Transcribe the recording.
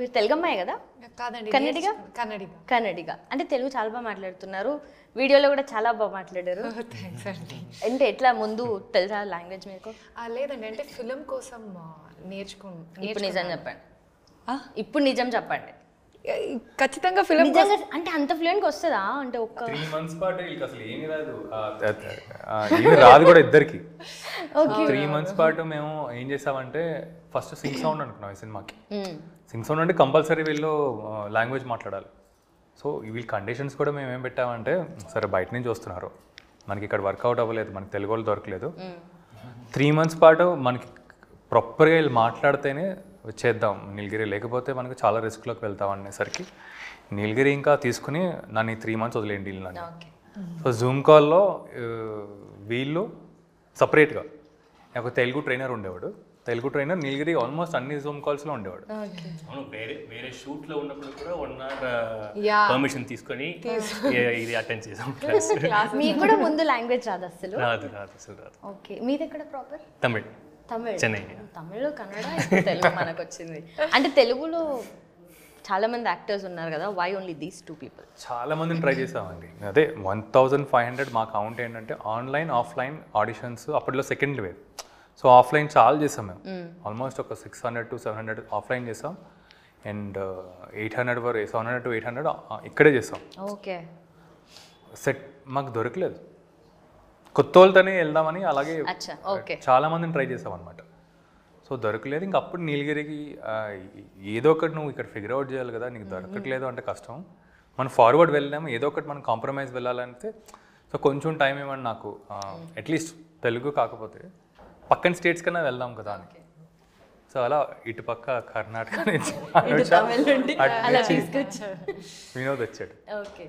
మీరు తెలుగు అమ్మాయి కదా? కాదండి, కన్నడిగా. కన్నడిగా అంటే తెలుగు చాలా బాగా మాట్లాడుతున్నారు, వీడియోలో కూడా చాలా బాగా మాట్లాడారు. థ్యాంక్స్ అండి. అంటే ఎట్లా ముందు తెలుసా లాంగ్వేజ్ మీకు? లేదండి, అంటే ఫిలిం కోసం ఇప్పుడు నిజం చెప్పండి, ఇప్పుడు నిజం చెప్పండి. ఖచ్చితంగా ఫిలిం నిజంగా అంటే అంత ఫ్లూయెంట్గా వస్తుందా? అంటే ఒక్క 3 months పాటు వీళ్ళకి అసలు ఏమీ రాదు, ఏమీ రాదు కూడా ఇద్దరికి. 3 months పాటు మేము ఏం చేసామంటే ఫస్ట్ సింగ్ సౌండ్ అనుకున్నాం ఈ సినిమాకి. సింగ్ సౌండ్ అంటే కంపల్సరీ వీళ్ళు లాంగ్వేజ్ మాట్లాడాలి. సో వీళ్ళ కండిషన్స్ కూడా మేము ఏం పెట్టామంటే, సరే బయట నుంచి వస్తున్నారు, మనకి ఇక్కడ వర్కౌట్ అవ్వలేదు, మనకి తెలుగు వాళ్ళు దొరకలేదు, 3 months పాటు మనకి ప్రాపర్గా వీళ్ళు మాట్లాడితేనే చేద్దాం నీలగిరి, లేకపోతే మనకు చాలా రిస్క్లోకి వెళ్తాం అనేసరికి నీలగిరి ఇంకా తీసుకుని నన్ను 3 months వదిలేండి వీళ్ళు నన్ను. సో జూమ్ కాల్లో వీళ్ళు సపరేట్గా ఒక తెలుగు ట్రైనర్ ఉండేవాడు, తెలుగు ట్రైనర్ నీలగిరి ఆల్మోస్ట్ అన్ని జూమ్ కాల్స్లో ఉండేవాడు. అవును, వేరే షూట్లో ఉన్నప్పుడు కూడా 1 hour పర్మిషన్ తీసుకొని ఇది అటెండ్ చేసాం క్లాస్. మీకు కూడా ముందు లాంగ్వేజ్ రాదు అసలు? రాదు అసలు రాదు. ఓకే, మీది ఎక్కడ ప్రాపర్? తమిళ్, చెన్నై. తమిళ్, కన్నడ, ఇప్పుడు తెలుగు మనకు వచ్చింది. అంటే తెలుగులో చాలా మంది యాక్టర్స్ ఉన్నారు కదా, వై ఓన్లీ దీస్ 2 people? చాలా మందిని ట్రై చేసామండి. అదే 1500 మా కౌంట్ ఏంటంటే ఆన్లైన్ ఆఫ్లైన్ ఆడిషన్స్ అప్పట్లో సెకండ్ వేవ్. సో ఆఫ్లైన్ చాలా చేసాం మేము, ఆల్మోస్ట్ ఒక 600 to 700 ఆఫ్లైన్ చేసాం, అండ్ 700 to 800 ఇక్కడే చేసాం. ఓకే, సెట్ మాకు దొరకలేదు, కొత్త వాళ్ళతోనే వెళ్దామని అలాగే చాలా మందిని ట్రై చేసాం అనమాట. సో దొరకలేదు, ఇంక అప్పుడు నీలగిరికి ఏదో ఒకటి నువ్వు ఇక్కడ ఫిగర్ అవుట్ చేయాలి కదా, నీకు దొరకట్లేదు అంటే కష్టం, మనం ఫార్వర్డ్ వెళ్ళాము, ఏదో ఒకటి మనం కాంప్రమైజ్ వెళ్ళాలంటే. సో కొంచెం టైం ఇవ్వండి నాకు, అట్లీస్ట్ తెలుగు కాకపోతే పక్కన స్టేట్స్ కన్నా వెళ్దాం కదా అని. సో అలా ఇటుపక్క కర్ణాటక నుంచి వినోద్ వచ్చాడు. ఓకే.